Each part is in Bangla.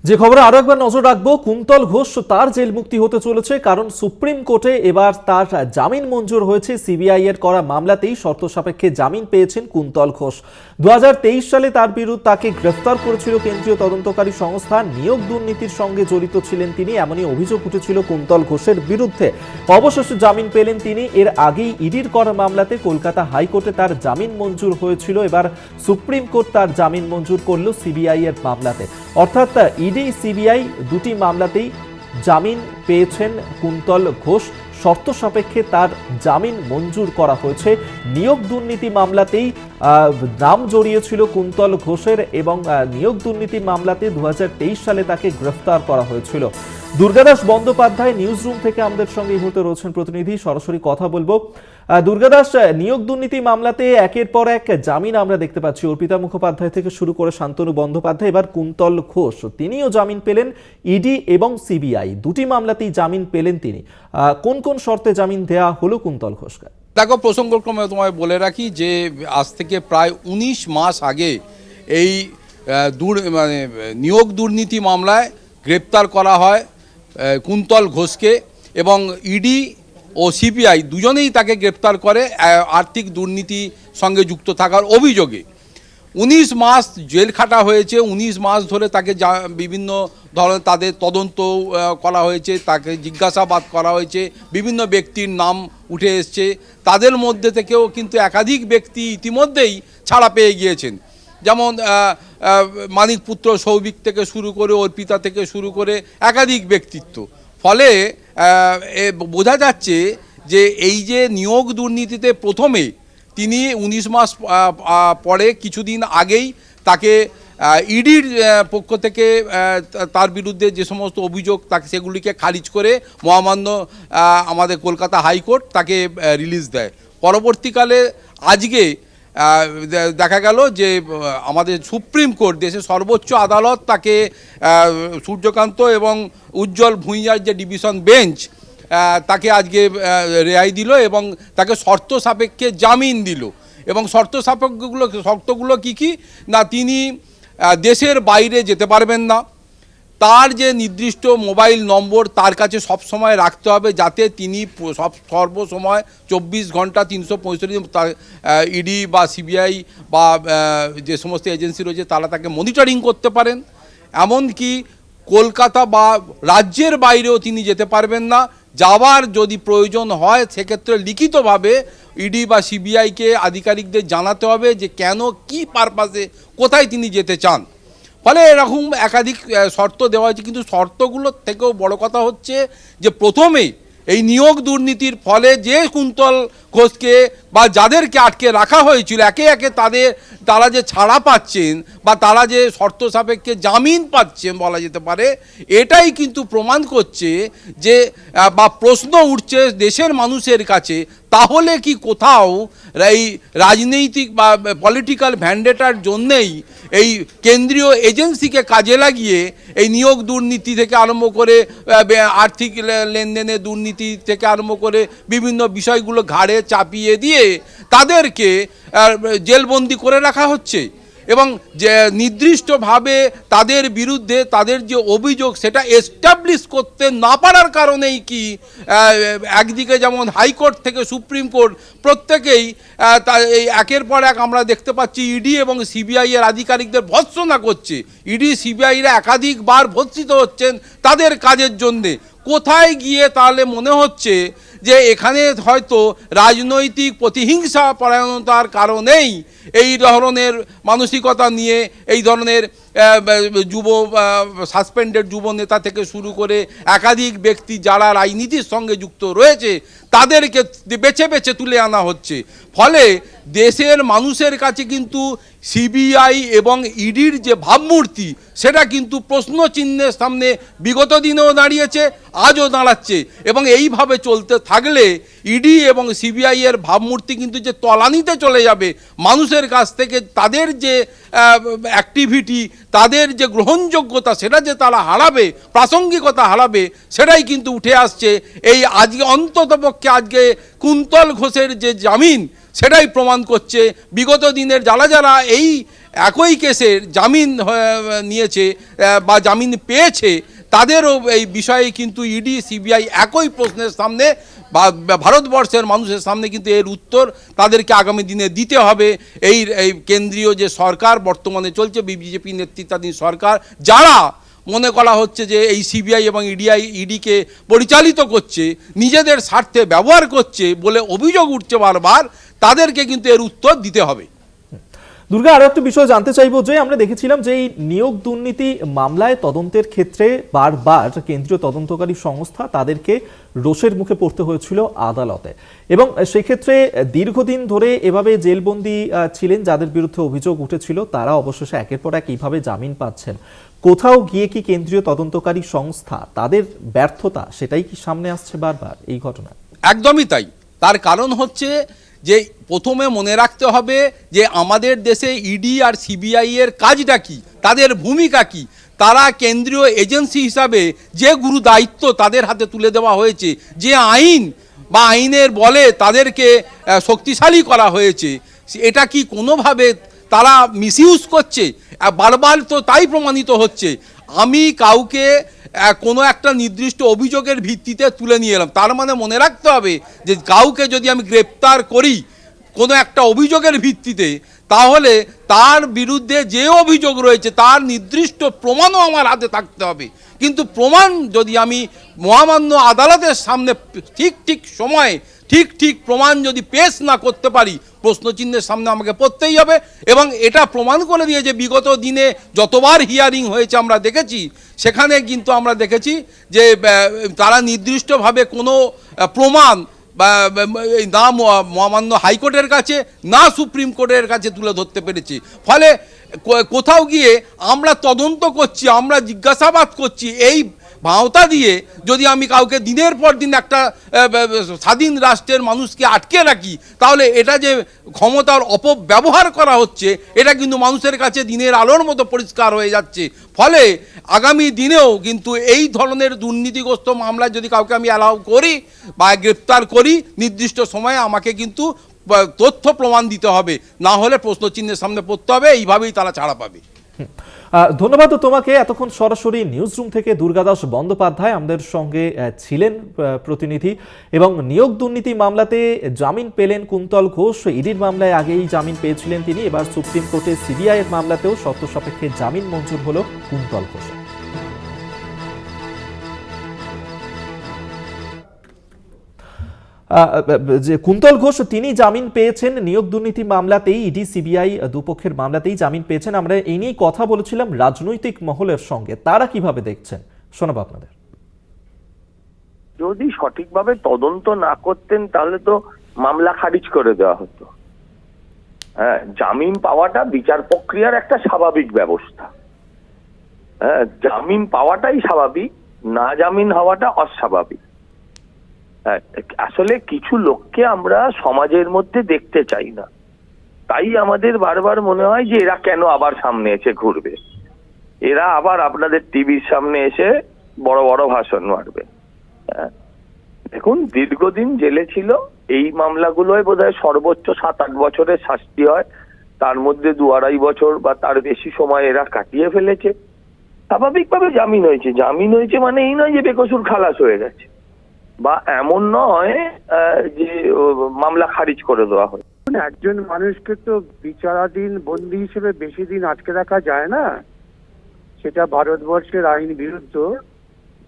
যে খবরে আরো একবার নজর রাখবো, কুন্তল ঘোষ তার জেল মুক্তি হতে চলেছে, কারণ সুপ্রিম কোর্টে এবার তার জামিন মঞ্জুর হয়েছে। সিবিআই এর করা মামলাতেই শর্ত সাপেক্ষে জামিন পেয়েছেন কুন্তল ঘোষ। 2023 সালে তার বিরুদ্ধে তাকে গ্রেফতার করেছিল কেন্দ্রীয় তদন্তকারী সংস্থা। নিয়োগ দুর্নীতির সঙ্গে জড়িত ছিলেন তিনি, এমনই অভিযোগ উঠেছিল কুন্তল ঘোষের বিরুদ্ধে। অবশেষে জামিন পেলেন তিনি। এর আগেই ইডির করা মামলাতে কলকাতা হাইকোর্টে তার জামিন মঞ্জুর হয়েছিল। এবার সুপ্রিম কোর্ট তার জামিন মঞ্জুর করলো সিবিআই এর মামলাতে। অর্থাৎ ইডি সিবিআই দুটি মামলাতেই জামিন পেয়েছেন কুন্তল ঘোষ। শর্ত সাপেক্ষে তার জামিন মঞ্জুর করা হয়েছে। নিয়োগ দুর্নীতি মামলাতেই নাম জড়িয়েছিল কুন্তল ঘোষের, এবং নিয়োগ দুর্নীতি মামলাতে 2023 সালে তাকে গ্রেফতার করা হয়েছিল। দুর্গাদাস বন্দ্যোপাধ্যায় নিউজ রুম থেকে আমাদের সঙ্গে এই মুহূর্তে রয়েছেন প্রতিনিধি, সরাসরি কথা বলবো। দুর্গাদাস, নিয়োগ দুর্নীতি মামলাতে একের পর এক জামিন আমরা দেখতে পাচ্ছি। অর্পিতা মুখোপাধ্যায় থেকে শুরু করে শান্তনু বন্দ্যোপাধ্যায়, এবার কুন্তল ঘোষ তিনিও জামিন পেলেন। ইডি এবং সিবিআই দুটি মামলাতেই জামিন পেলেন তিনি। কোন কোন শর্তে জামিন দেয়া হলো কুন্তল ঘোষকে? দেখো, প্রসঙ্গক্রমে তোমায় বলে রাখি যে আজ থেকে প্রায় 19 মাস আগে এই নিয়োগ দুর্নীতি মামলায় গ্রেপ্তার করা হয় কুন্তল ঘোষকে, এবং ইডি ও সিবিআই দুজনেই তাকে গ্রেপ্তার করে আর্থিক দুর্নীতি সঙ্গে যুক্ত থাকার অভিযোগে। 19 মাস জেল খাটা হয়েছে। 19 মাস ধরে তাকে বিভিন্ন ধরনের তাদের তদন্ত করা হয়েছে, তাকে জিজ্ঞাসাবাদ করা হয়েছে, বিভিন্ন ব্যক্তির নাম উঠে এসছে। তাদের মধ্যে থেকেও কিন্তু একাধিক ব্যক্তি ইতিমধ্যেই ছাড়া পেয়ে গিয়েছেন, যেমন মানিক পুত্র সৌভিক থেকে শুরু করে অর্পিতা থেকে শুরু করে একাধিক ব্যক্তিত্ব। ফলে বোঝা যাচ্ছে যে এই যে নিয়োগ দুর্নীতিতে প্রথমে তিনি 19 মাস পরে কিছুদিন আগেই তাকে ইডির পক্ষ থেকে তার বিরুদ্ধে যে সমস্ত অভিযোগ তাকে সেগুলিকে খারিজ করে মহামান্য আমাদের কলকাতা হাইকোর্ট তাকে রিলিজ দেয়। পরবর্তীকালে আজকে দেখা গেল যে আমাদের সুপ্রিম কোর্ট, দেশের সর্বোচ্চ আদালত, তাকে সূর্যকান্ত এবং উজ্জ্বল ভূঁইয়ার যে ডিভিশন বেঞ্চ তাকে আজকে রেহাই দিল এবং তাকে শর্ত সাপেক্ষে জামিন দিল। এবং শর্তগুলো কি না, তিনি দেশের বাইরে যেতে পারবেন না, তার যে নির্দিষ্ট মোবাইল নম্বর তার কাছে সব সময় রাখতে হবে, যাতে তিনি সর্বসময় 24 ঘন্টা 365 ইডি বা সিবিআই বা যে সমস্ত এজেন্সি রয়েছে তারা তাকে মনিটরিং করতে পারেন। এমনকি কলকাতা বা রাজ্যের বাইরেও তিনি যেতে পারবেন না। যাওয়ার যদি প্রয়োজন হয় সেক্ষেত্রে লিখিতভাবে ইডি বা সিবিআইকে আধিকারিকদের জানাতে হবে যে কেন, কি পারপাসে, কোথায় তিনি যেতে চান। ফলে এরকম একাধিক শর্ত দেওয়া হয়েছে। কিন্তু শর্তগুলোর থেকেও বড় কথা হচ্ছে যে প্রথমে এই নিয়োগ দুর্নীতির ফলে যে কুন্তল ঘোষকে বা যাদেরকে আটকে রাখা হয়েছিল একে একে তারা যে ছাড়া পাচ্ছেন বা তারা যে শর্ত সাপেক্ষে জামিন পাচ্ছেন বলা যেতে পারে, এটাই কিন্তু প্রমাণ করছে যে বা প্রশ্ন উঠছে দেশের মানুষের কাছে, তাহলে কি কোথাও এই রাজনৈতিক বা পলিটিক্যাল ভ্যান্ডেটার জন্যেই এই কেন্দ্রীয় এজেন্সিকে কাজে লাগিয়ে এই নিয়োগ দুর্নীতি থেকে আরম্ভ করে আর্থিক লেনদেনের দুর্নীতি থেকে আরম্ভ করে বিভিন্ন বিষয়গুলো ঘাড়ে চাপিয়ে দিয়ে তাদেরকে জেলবন্দি করে রাখা হচ্ছে, এবং যে নির্দিষ্টভাবে তাদের বিরুদ্ধে তাদের যে অভিযোগ সেটা এস্টাবলিশ করতে না পারার কারণেই কি একদিকে যেমন হাইকোর্ট থেকে সুপ্রিম কোর্ট প্রত্যেকেই এই একের পর এক আমরা দেখতে পাচ্ছি ইডি এবং সিবিআই এর আধিকারিকদের ভৎসনা করছে। ইডি সিবিআইরা একাধিকবার ভৎসিত হচ্ছেন তাদের কাজের জন্যে। কোথায় গিয়ে তাহলে মনে হচ্ছে যে এখানে হয়তো রাজনৈতিক প্রতিহিংসা পরায়ণতার কারণেই এই ধরনের মানসিকতা নিয়ে এই ধরনের সাসপেন্ডেড যুব নেতা থেকে শুরু করে একাধিক ব্যক্তি যারা রাজনীতির সঙ্গে যুক্ত রয়েছে তাদেরকে বেছে বেছে তুলে আনা হচ্ছে। ফলে দেশের মানুষের কাছে কিন্তু সিবিআই এবং ইডির যে ভাবমূর্তি সেটা কিন্তু প্রশ্নচিহ্নের সামনে বিগত দিনেও দাঁড়িয়েছে, আজও দাঁড়াচ্ছে। এবং এইভাবে চলতে থাকলে ইডি এবং সিবিআই এর ভাবমূর্তি কিন্তু যে তলানিতে চলে যাবে, মানুষের কাছ থেকে তাদের যে অ্যাক্টিভিটি, তাদের যে গ্রহণযোগ্যতা সেটা যে তারা হারাবে, প্রাসঙ্গিকতা হারাবে, সেটাই কিন্তু উঠে আসছে। এই আজকে অন্ততপক্ষে আজকে কুন্তল ঘোষের যে জামিন সেটাই প্রমাণ করছে। বিগত দিনের যারা যারা এই একই কেসের জামিন নিয়েছে বা জামিন পেয়েছে, তাদেরও এই বিষয়ে কিন্তু ইডি সিবিআই একই প্রশ্নের সামনে বা ভারতবর্ষের মানুষের সামনে কিন্তু এর উত্তর তাদেরকে আগামী দিনে দিতে হবে। এই কেন্দ্রীয় যে সরকার বর্তমানে চলছে, বিজেপি নেতৃত্বাধীন সরকার, যারা মনে করা হচ্ছে যে এই সিবিআই এবং ইডিকে পরিচালিত করছে, নিজেদের স্বার্থে ব্যবহার করছে বলে অভিযোগ উঠছে বারবার, তাদেরকে কিন্তু এর উত্তর দিতে হবে। দুর্গা, আরো একটা বিষয় জানতে চাইবো যে আমরা দেখেছিলাম যে এই নিয়োগ দুর্নীতি মামলায় তদন্তের ক্ষেত্রে বারবার কেন্দ্রীয় তদন্তকারী সংস্থা তাদেরকে রোষের মুখে পড়তে হয়েছিল আদালতে, এবং সেক্ষেত্রে দীর্ঘদিন ধরে এভাবে জেলবন্দি ছিলেন যাদের বিরুদ্ধে অভিযোগ উঠেছিল, তারা অবশেষে একের পর এক এইভাবে জামিন পাচ্ছেন। কোথাও গিয়ে কি কেন্দ্রীয় তদন্তকারী সংস্থা তাদের ব্যর্থতা সেটাই কি সামনে আসছে বারবার এই ঘটনা? একদমই তাই। তার কারণ হচ্ছে যে প্রথমে মনে রাখতে হবে যে আমাদের দেশে ইডি আর সিবিআই এর কাজটা কি, তাদের ভূমিকা কি। তারা কেন্দ্রীয় এজেন্সি হিসাবে যে গুরু দায়িত্ব তাদের হাতে তুলে দেওয়া হয়েছে, যে আইন বা আইনের বলে তাদেরকে শক্তিশালী করা হয়েছে, এটা কি কোনোভাবে তারা মিসইউজ করছে? বারবার তো তাই প্রমাণিত হচ্ছে। আমি কাউকে কোনো একটা নির্দিষ্ট অভিযোগের ভিত্তিতে তুলে নিয়ে এলাম, তার মানে মনে রাখতে হবে যে কাউকে যদি আমি গ্রেপ্তার করি কোনো একটা অভিযোগের ভিত্তিতে, তাহলে তার বিরুদ্ধে যে অভিযোগ রয়েছে তার নির্দিষ্ট প্রমাণও আমার হাতে থাকতে হবে। কিন্তু প্রমাণ যদি আমি মহামান্য আদালতের সামনে ঠিক সময়ে ঠিক প্রমাণ যদি পেশ না করতে পারি, প্রশ্নচিহ্নের সামনে আমাকে পড়তেই হবে। এবং এটা প্রমাণ করে দিয়ে যে বিগত দিনে যতবার হিয়ারিং হয়েছে আমরা দেখেছি, সেখানে কিন্তু আমরা দেখেছি যে তারা নির্দিষ্টভাবে কোনো প্রমাণ বা না মহামান্য হাইকোর্টের কাছে না সুপ্রিম কোর্টের কাছে তুলে ধরতে পেরেছি। ফলে কোথাও গিয়ে আমরা তদন্ত করছি, আমরা জিজ্ঞাসাবাদ করছি, এই ভাওতা দিয়ে যদি আমি কাউকে দিনের পর দিন একটা স্বাধীন রাষ্ট্রের মানুষকে আটকে রাখি, তাহলে এটা যে ক্ষমতার অপব্যবহার করা হচ্ছে, এটা কিন্তু মানুষের কাছে দিনের আলোর মতো পরিষ্কার হয়ে যাচ্ছে। ফলে আগামী দিনেও কিন্তু এই ধরনের দুর্নীতিগ্রস্ত মামলায় যদি কাউকে আমি অ্যালাউ করি বা গ্রেপ্তার করি, নির্দিষ্ট সময়ে আমাকে কিন্তু তথ্য প্রমাণ দিতে হবে, না হলে প্রশ্নচিহ্নের সামনে পড়তে হবে। এইভাবেই তারা ছাড়া পাবে। ধন্যবাদ তোমাকে। এতক্ষণ সরাসরি নিউজ রুম থেকে দুর্গাদাস বন্দ্যোপাধ্যায় আমাদের সঙ্গে ছিলেন প্রতিনিধি, এবং নিয়োগ দুর্নীতি মামলাতে জামিন পেলেন কুন্তল ঘোষ। ইডির মামলায় আগেই জামিন পেয়েছিলেন তিনি, এবার সুপ্রিম কোর্টে সিবিআই এর মামলাতেও শর্ত সাপেক্ষে জামিন মঞ্জুর হলো কুন্তল ঘোষ। যে কুন্তল ঘোষ তিনি জামিন পেয়েছেন নিয়োগ দুর্নীতি মামলাতেই, ইডি সিবিআই দুপক্ষের মামলাতেই জামিন পেয়েছেন। আমরা এই নিয়েই কথা বলেছিলাম রাজনৈতিক মহলের সঙ্গে, তারা কিভাবে দেখছেন শোনাবো আপনাদের। যদি সঠিকভাবে তদন্ত না করতেন তাহলে তো মামলা খারিজ করে দেওয়া হতো। হ্যাঁ, জামিন পাওয়াটা বিচার প্রক্রিয়ার একটা স্বাভাবিক ব্যবস্থা। হ্যাঁ, জামিন পাওয়াটাই স্বাভাবিক, না জামিন হওয়াটা অস্বাভাবিক। আসলে কিছু লোককে আমরা সমাজের মধ্যে দেখতে চাই না, তাই আমাদের বারবার মনে হয় যে এরা কেন আবার সামনে এসে ঘুরবে, এরা আবার আপনাদের টিভির সামনে এসে বড় বড় ভাষণ মারবে। দেখুন, দীর্ঘদিন জেলে ছিল, এই মামলাগুলোয় বোধহয় সর্বোচ্চ 7-8 বছরের শাস্তি হয়, তার মধ্যে 2-2.5 বছর বা তার বেশি সময় এরা কাটিয়ে ফেলেছে। স্বাভাবিকভাবে জামিন হয়েছে। জামিন হয়েছে মানে এই নয় যে বেকসুর খালাস হয়ে গেছে, বা এমন নয় যে মামলা খারিজ করে দেওয়া হয়। একজন মানুষকে তো বিচারাধীন বন্দী হিসেবে বেশি দিন আটকে রাখা যায় না, সেটা ভারতবর্ষের আইন বিরুদ্ধ।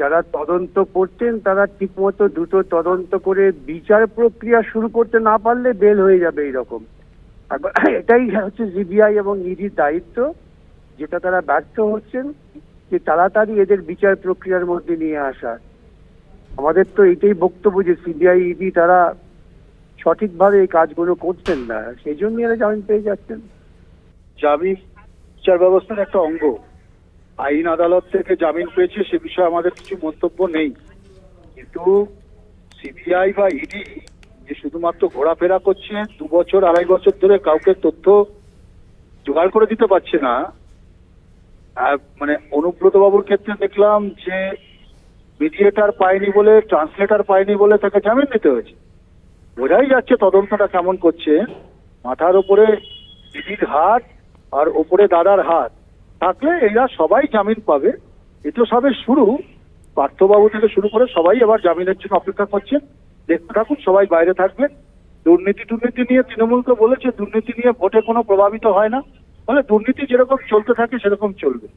যারা তদন্ত করতেন তারা ঠিকমতো দ্রুত তদন্ত করে বিচার প্রক্রিয়া শুরু করতে না পারলে বেল হয়ে যাবে এইরকম। এটাই হচ্ছে সিবিআই এবং ইডির দায়িত্ব, যেটা তারা ব্যর্থ হচ্ছেন, যে তাড়াতাড়ি এদের বিচার প্রক্রিয়ার মধ্যে নিয়ে আসা। আমাদের তো এটাই বক্তব্য যে সিবিআই ইডি তারা সঠিকভাবে এই কাজগুলো করছেন না, সেই জন্য এরা জামিন পেয়ে যাচ্ছেন। জামিন বিচার ব্যবস্থার একটা অঙ্গ। আইন আদালত থেকে জামিন পেয়েছে সে বিষয়ে আমাদের কিছু মন্তব্য নেই, কিন্তু সিবিআই বা ইডি যে শুধুমাত্র ঘোরাফেরা করছে, 2 বছর 2.5 বছর ধরে কাউকে তথ্য জোগাড় করে দিতে পারছে না। মানে অনুব্রত বাবুর ক্ষেত্রে দেখলাম যে মিডিয়েটার পায়নি বলে, ট্রান্সলেটর পায়নি বলে তাকে জামিন দিতে হয়েছে। বোঝাই যাচ্ছে তদন্তটা কেমন করছে। মাথার উপরে ইডির হাত আর ওপরে দাদার হাত থাকলে এরা সবাই জামিন পাবে। এ তো সবে শুরু। পার্থবাবু থেকে শুরু করে সবাই এবার জামিনের জন্য অপেক্ষা করছেন। দেখতে থাকুন, সবাই বাইরে থাকবেন। দুর্নীতি নিয়ে তৃণমূলকে বলেছে দুর্নীতি নিয়ে ভোটে কোনো প্রভাবিত হয় না, ফলে দুর্নীতি যেরকম চলতে থাকে সেরকম চলবে।